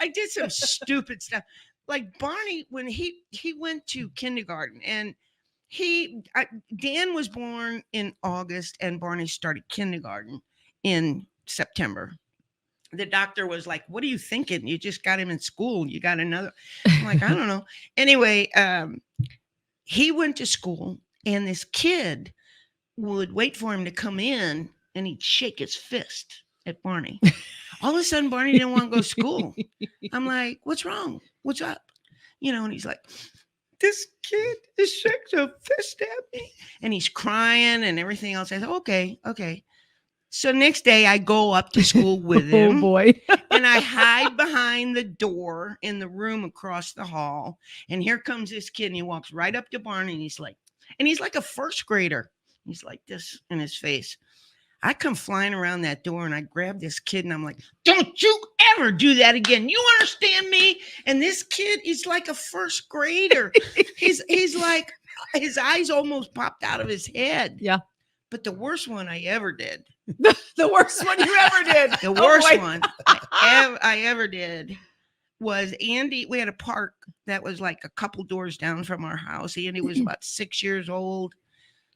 I did some stupid stuff. Like Barney, when he went to kindergarten, and Dan was born in August, and Barney started kindergarten in September. The doctor was like, "What are you thinking? You just got him in school. You got another." I'm like, "I don't know." Anyway, he went to school, and this kid would wait for him to come in, and he'd shake his fist at Barney. All of a sudden, Barney didn't want to go to school. I'm like, "What's wrong? What's up?" And he's like, "This kid is shaking a fist at me," and he's crying and everything else. I said, okay. So next day I go up to school with him. Oh boy. And I hide behind the door in the room across the hall. And here comes this kid, and he walks right up to Barney, and he's like a first grader. He's like this in his face. I come flying around that door, and I grab this kid, and I'm like, "Don't you ever do that again. You understand me?" And this kid is like a first grader. He's like, his eyes almost popped out of his head. Yeah. But the worst one I ever did. The worst one you ever did. The worst one I ever did was Andy. We had a park that was like a couple doors down from our house. Andy was about 6 years old,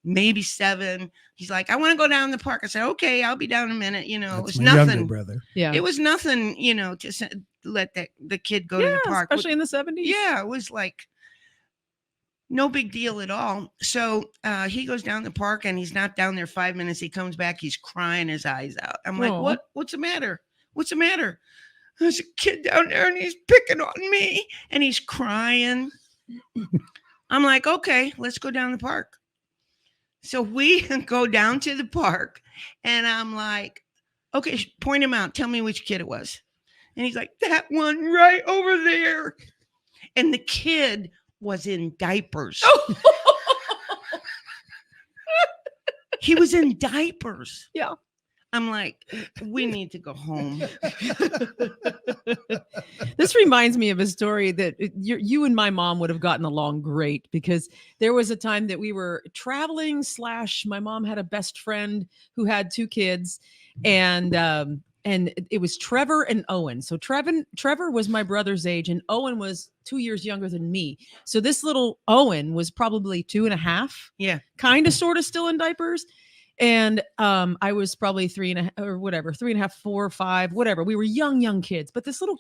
maybe 7. He's like, "I want to go down the park." I said, "Okay, I'll be down in a minute." It was nothing. Younger brother. Yeah. It was nothing, to let the kid go to the park. Especially in the 70s. Yeah, it was like no big deal at all. So he goes down the park, and he's not down there 5 minutes. He comes back. He's crying his eyes out. I'm like, What's the matter? What's the matter? There's a kid down there, and he's picking on me, and he's crying. I'm like, "Okay, let's go down the park." So we go down to the park, and I'm like, "Okay, point him out. Tell me which kid it was." And he's like, "That one right over there." And the kid was in diapers. He was in diapers. Yeah. I'm like, "We need to go home." This reminds me of a story that you and my mom would have gotten along great, because there was a time that we were traveling / my mom had a best friend who had 2 kids, and it was Trevor and Owen. So Trevor was my brother's age, and Owen was 2 years younger than me. So this little Owen was probably 2.5. Yeah. Kind of, sort of still in diapers. And I was probably 3.5 or whatever, 3.5, 4, 5, whatever. We were young kids. But this little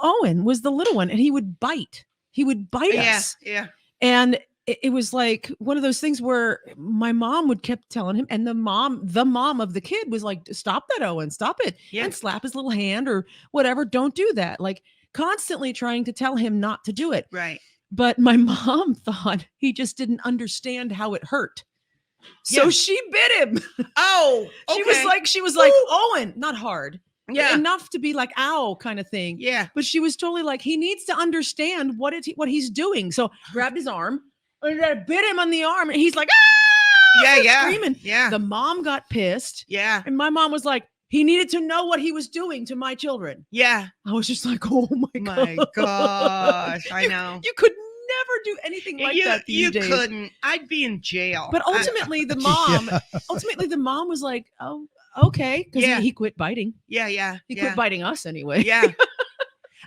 Owen was the little one, and he would bite. He would bite us. Yeah. And it was like one of those things where my mom would kept telling him, and the mom of the kid was like, "Stop that, Owen, stop it." Yeah. And slap his little hand or whatever. Don't do that. Like constantly trying to tell him not to do it. Right. But my mom thought he just didn't understand how it hurt. So she bit him. Oh, okay. She was like, "Owen," not hard. Yeah. Enough to be like, "Ow," kind of thing. Yeah. But she was totally like, he needs to understand what he's doing. So grabbed his arm and I bit him on the arm, and he's like, "Ah!" Yeah. Screaming. Yeah. The mom got pissed. Yeah. And my mom was like, he needed to know what he was doing to my children. Yeah. I was just like, oh my gosh. I know. You could never do anything like that these days. You couldn't. I'd be in jail. But ultimately, the mom was like, "Oh, okay," because he quit biting. Yeah. He quit biting us anyway. Yeah.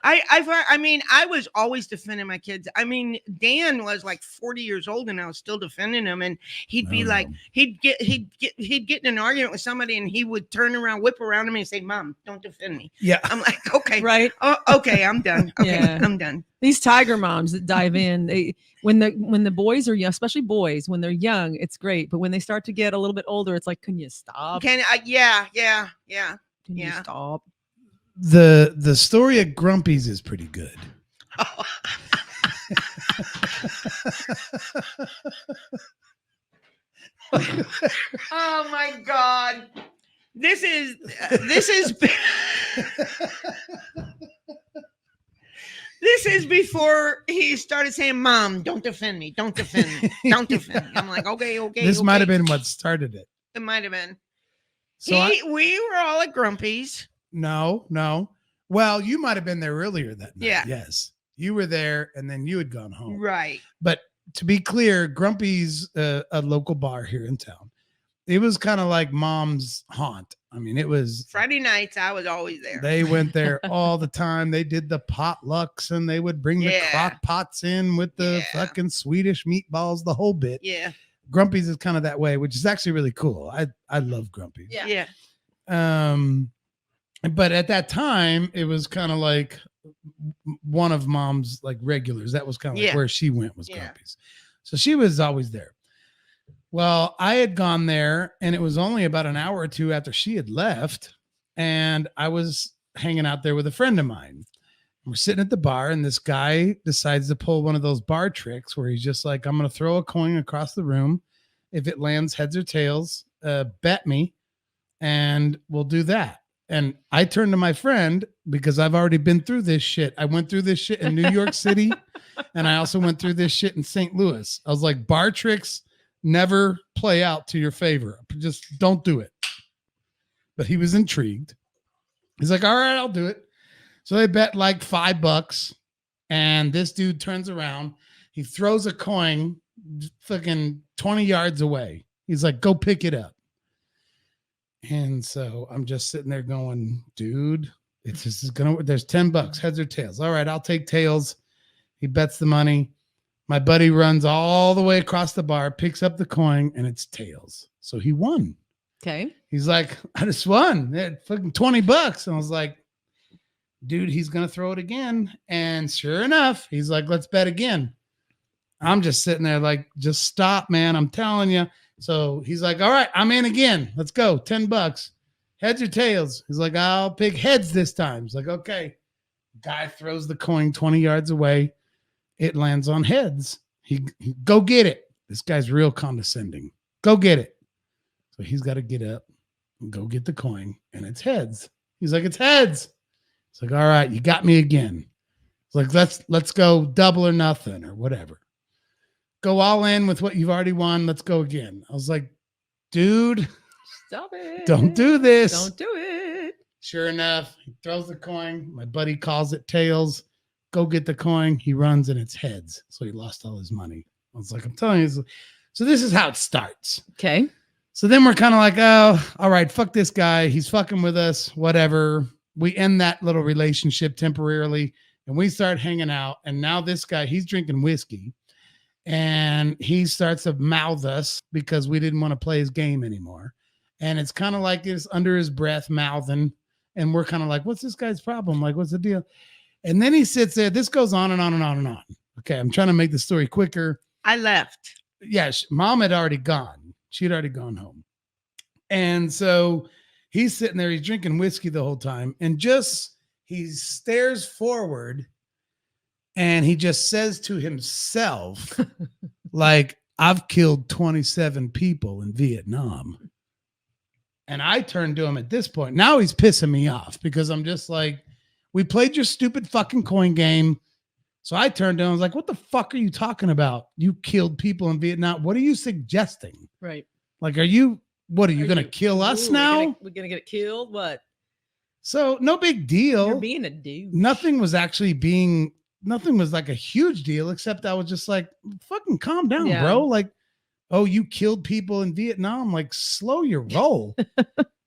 I was always defending my kids. I mean, Dan was like 40 years old, and I was still defending him. And he'd be like, he'd get in an argument with somebody, and he would turn around, whip around him, and say, "Mom, don't defend me." Yeah. I'm like, "Okay, right. Oh, okay, I'm done. Okay, yeah. I'm done." These tiger moms that dive in, when the boys are young, especially boys, when they're young, it's great. But when they start to get a little bit older, it's like, "Can you stop? Yeah. Can you stop?" The story of Grumpy's is pretty good. Oh my God. This is before he started saying, "Mom, don't defend me. Don't defend me. Don't defend me." I'm like, okay. This might have been what started it. It might have been. So we were all at Grumpy's. No. Well, you might have been there earlier that night. Yeah. Yes. You were there, and then you had gone home. Right. But to be clear, Grumpy's a local bar here in town. kind of like mom's haunt. I mean, it was Friday nights. I was always there. they went there all the time. They did the potlucks and they would bring the Yeah. crock pots in with the Yeah. fucking Swedish meatballs, the whole bit. Yeah. Grumpy's is kind of that way, which is actually really cool. I love Grumpy's. Yeah. Yeah. But at that time, it was kind of like one of mom's like regulars. That was kind of like Yeah. where she went was Yeah. Grumpy's. So she was always there. Well, I had gone there and it was only about an hour or two after she had left. And I was hanging out there with a friend of mine. We're sitting at the bar and this guy decides to pull one of those bar tricks where he's just like, I'm going to throw a coin across the room. If it lands heads or tails, bet me and we'll do that. And I turned to my friend because I've already been through this shit. I went through this shit in New York City and I also went through this shit in St. Louis. I was like, bar tricks never play out to your favor. Just don't do it. But he was intrigued. He's like, all right, I'll do it. So they bet like $5 and this dude turns around. He throws a coin fucking 20 yards away. He's like, go pick it up. And so I'm just sitting there going, dude, it's just gonna, there's $10, heads or tails. All right, I'll take tails. He bets the money. My buddy runs all the way across the bar, picks up the coin, and it's tails. So he won. Okay. He's like, I just won. They had fucking $20. And I was like, dude, he's gonna throw it again. And sure enough, he's like, let's bet again. I'm just sitting there like, just stop, man. I'm telling you. So he's like, all right, I'm in again. Let's go. $10. Heads or tails? He's like, I'll pick heads this time. He's like, okay. Guy throws the coin 20 yards away. It lands on heads. He go get it. This guy's real condescending. Go get it. So he's got to get up and go get the coin. And it's heads. He's like, it's heads. It's like, all right, you got me again. It's like, let's go double or nothing or whatever. Go all in with what you've already won. Let's go again. I was like, dude, Stop it. don't do this. Don't do it. Sure enough, he throws the coin. My buddy calls it tails. Go get the coin. He runs and it's heads. So he lost all his money. I was like, I'm telling you. So this is how it starts. Okay. So then we're kind of like, oh, all right, fuck this guy. He's fucking with us, whatever. We end that little relationship temporarily and we start hanging out. And now this guy, he's drinking whiskey. And he starts to mouth us because we didn't want to play his game anymore. And it's kind of like it's under his breath mouthing. And we're kind of like, what's this guy's problem? Like, what's the deal? And then he sits there. This goes on and on and on and on. Okay, I'm trying to make the story quicker. I left. Yeah, mom had already gone. She had already gone home. And so he's sitting there. He's drinking whiskey the whole time. And just he stares forward. And he just says to himself, like, I've killed 27 people in Vietnam. And I turned to him at this point. Now he's pissing me off because I'm just like, we played your stupid fucking coin game. So I turned to him. I was like, what the fuck are you talking about? You killed people in Vietnam. What are you suggesting? Right. Like, are you going to kill us now? We're going to get killed? What? So no big deal. You're being a dude. Nothing was like a huge deal, except I was just like, fucking calm down, Yeah. bro. Like, oh, you killed people in Vietnam. Like, slow your roll.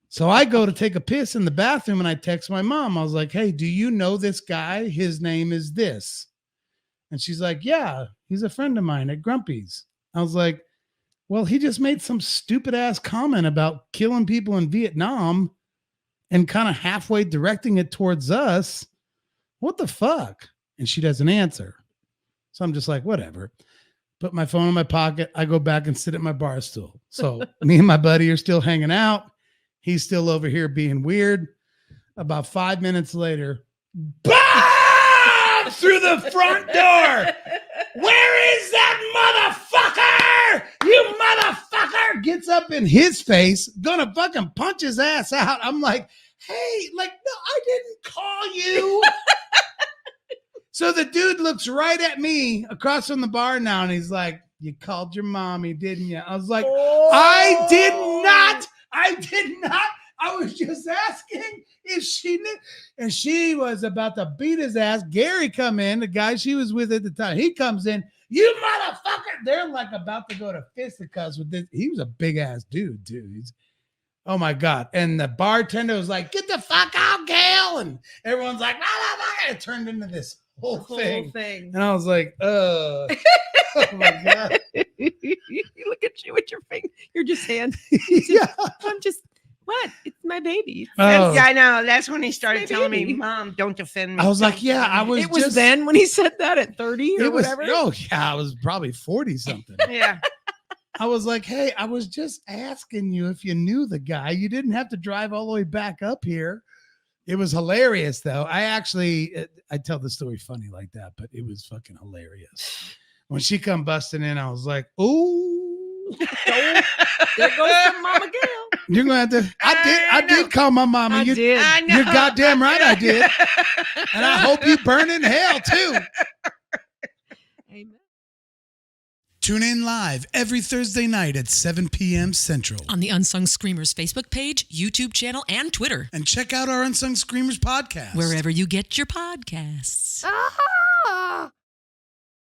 So I go to take a piss in the bathroom and I text my mom. I was like, hey, do you know this guy? His name is this. And she's like, yeah, he's a friend of mine at Grumpy's. I was like, well, he just made some stupid ass comment about killing people in Vietnam and kind of halfway directing it towards us. What the fuck? And she doesn't answer. So I'm just like, whatever. Put my phone in my pocket. I go back and sit at my bar stool. So me and my buddy are still hanging out. He's still over here being weird. About 5 minutes later, BAM! Through the front door. Where is that motherfucker? You motherfucker! Gets up in his face, gonna fucking punch his ass out. I'm like, hey, like, no, I didn't call you. So the dude looks right at me across from the bar now, and he's like, you called your mommy, didn't you? I was like, I did not. I was just asking if she knew. And she was about to beat his ass. Gary come in, the guy she was with at the time. He comes in, you motherfucker. They're like about to go to fisticuffs with this. He was a big ass dude, too. Oh my God. And the bartender was like, get the fuck out, Gail. And everyone's like, motherfucker. It turned into this whole thing. And I was like, oh my God. Look at you with your finger. You're just hand. Yeah. I'm just, what? It's my baby. Oh. Yeah, I know. That's when he started My telling me, baby. Mom, don't defend me. I was like, Don't yeah, defend I me." was It was just, then when he said that at 30 or it was, whatever. oh yeah, I was probably 40 something. Yeah. I was like, hey, I was just asking you if you knew the guy. You didn't have to drive all the way back up here. It was hilarious, though. I tell the story funny like that, but it was fucking hilarious. When she come busting in, I was like, ooh, There goes the Mama Gail. you're gonna have to. I know. did call my mama. I did. I know. You're goddamn right, I did. And I hope you burn in hell too. Amen. Tune in live every Thursday night at 7 p.m. Central. On the Unsung Screamers Facebook page, YouTube channel, and Twitter. And check out our Unsung Screamers podcast. Wherever you get your podcasts. Ah!